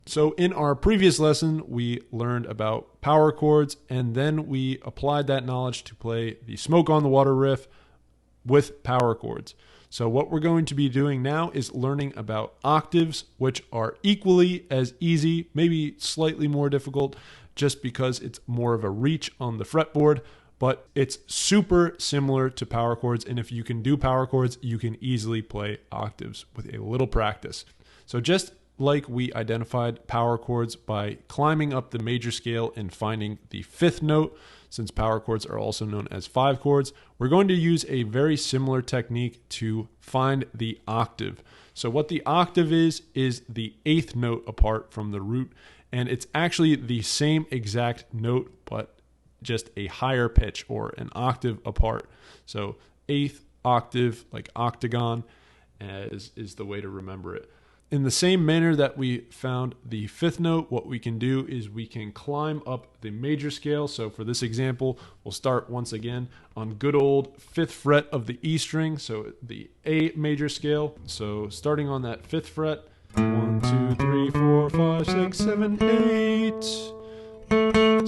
So in our previous lesson, we learned about power chords, and then we applied that knowledge to play the Smoke on the Water riff with power chords. So what we're going to be doing now is learning about octaves, which are equally as easy, maybe slightly more difficult, just because it's more of a reach on the fretboard, but it's super similar to power chords. And if you can do power chords, you can easily play octaves with a little practice. So just like we identified power chords by climbing up the major scale and finding the fifth note, since power chords are also known as five chords, we're going to use a very similar technique to find the octave. So what the octave is the eighth note apart from the root, and it's actually the same exact note, but just a higher pitch, or an octave apart. So eighth octave, like octagon, is the way to remember it. In the same manner that we found the fifth note, what we can do is we can climb up the major scale. So for this example, we'll start once again on good old fifth fret of the E string, so the A major scale. So starting on that fifth fret, 1, 2, 3, 4, 5, 6, 7, 8.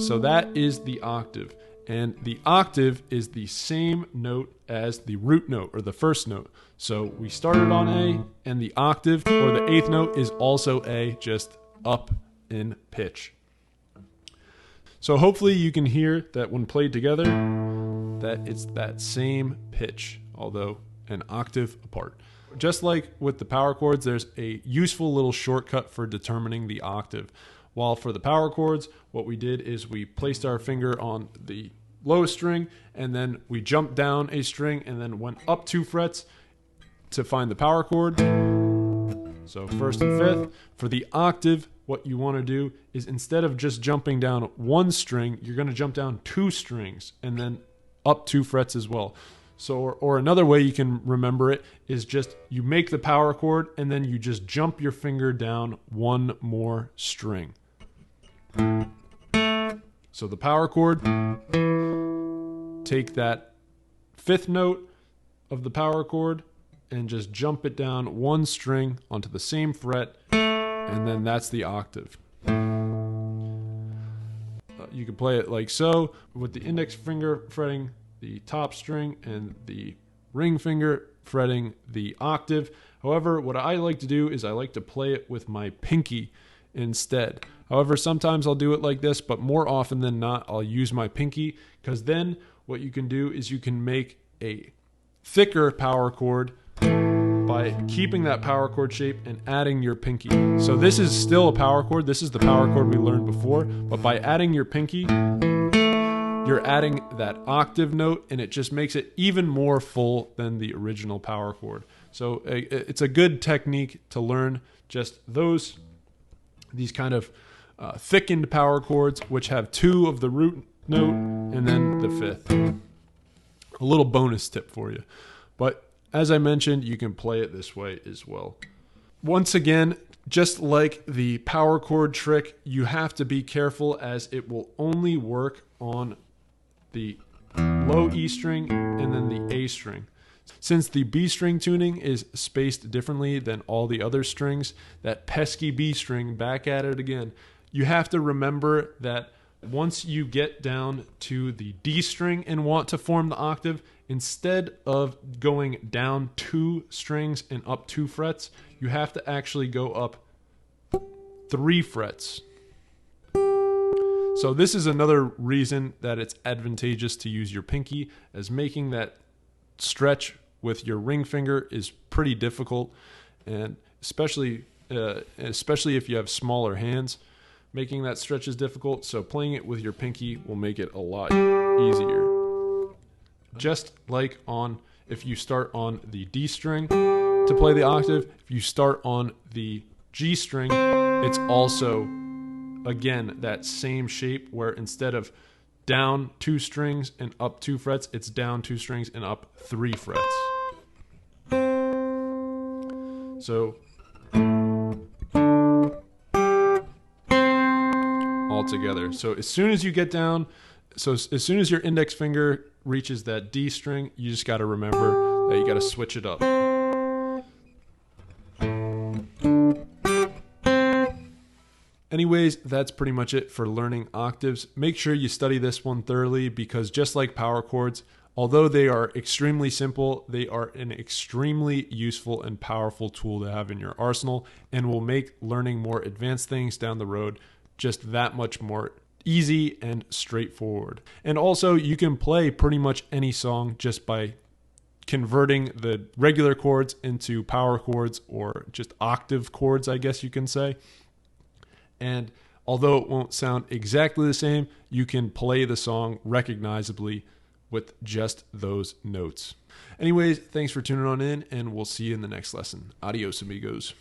So that is the octave. And the octave is the same note as the root note, or the first note. So we started on A, and the octave, or the eighth note, is also A, just up in pitch. So hopefully you can hear that when played together, that it's that same pitch, although an octave apart. Just like with the power chords, there's a useful little shortcut for determining the octave. While for the power chords, what we did is we placed our finger on the lowest string, and then we jumped down a string and then went up 2 frets to find the power chord. So first and fifth. For the octave, what you want to do is, instead of just jumping down 1 string, you're going to jump down 2 strings and then up 2 frets as well. So, or another way you can remember it is just you make the power chord and then you just jump your finger down 1 more string. So the power chord, take that fifth note of the power chord and just jump it down 1 string onto the same fret, and then that's the octave. You can play it like so, with the index finger fretting the top string and the ring finger fretting the octave. However, what I like to do is I like to play it with my pinky instead. However, sometimes I'll do it like this, but more often than not, I'll use my pinky, because then what you can do is you can make a thicker power chord by keeping that power chord shape and adding your pinky. So this is still a power chord. This is the power chord we learned before, but by adding your pinky, you're adding that octave note, and it just makes it even more full than the original power chord. So it's a good technique to learn just these kind of thickened power chords, which have 2 of the root note and then the fifth. A little bonus tip for you. But as I mentioned, you can play it this way as well. Once again, just like the power chord trick, you have to be careful, as it will only work on the low E string and then the A string. Since the B string tuning is spaced differently than all the other strings, that pesky B string, back at it again, you have to remember that once you get down to the D string and want to form the octave, instead of going down 2 strings and up 2 frets, you have to actually go up 3 frets. So this is another reason that it's advantageous to use your pinky, as making that stretch with your ring finger is pretty difficult, and especially if you have smaller hands, making that stretch is difficult. So playing it with your pinky will make it a lot easier. Just like if you start on the D string to play the octave, if you start on the G string, it's also, again, that same shape, where instead of down 2 strings and up 2 frets, it's down 2 strings and up 3 frets. So all together. So as soon as you get down, as soon as your index finger reaches that D string, you just got to remember that you got to switch it up. Anyways, that's pretty much it for learning octaves. Make sure you study this one thoroughly because just like power chords, although they are extremely simple, they are an extremely useful and powerful tool to have in your arsenal and will make learning more advanced things down the road just that much more easy and straightforward. And also, you can play pretty much any song just by converting the regular chords into power chords or just octave chords, I guess you can say. And although it won't sound exactly the same, you can play the song recognizably with just those notes. Anyways, thanks for tuning on in, and we'll see you in the next lesson. Adios, amigos.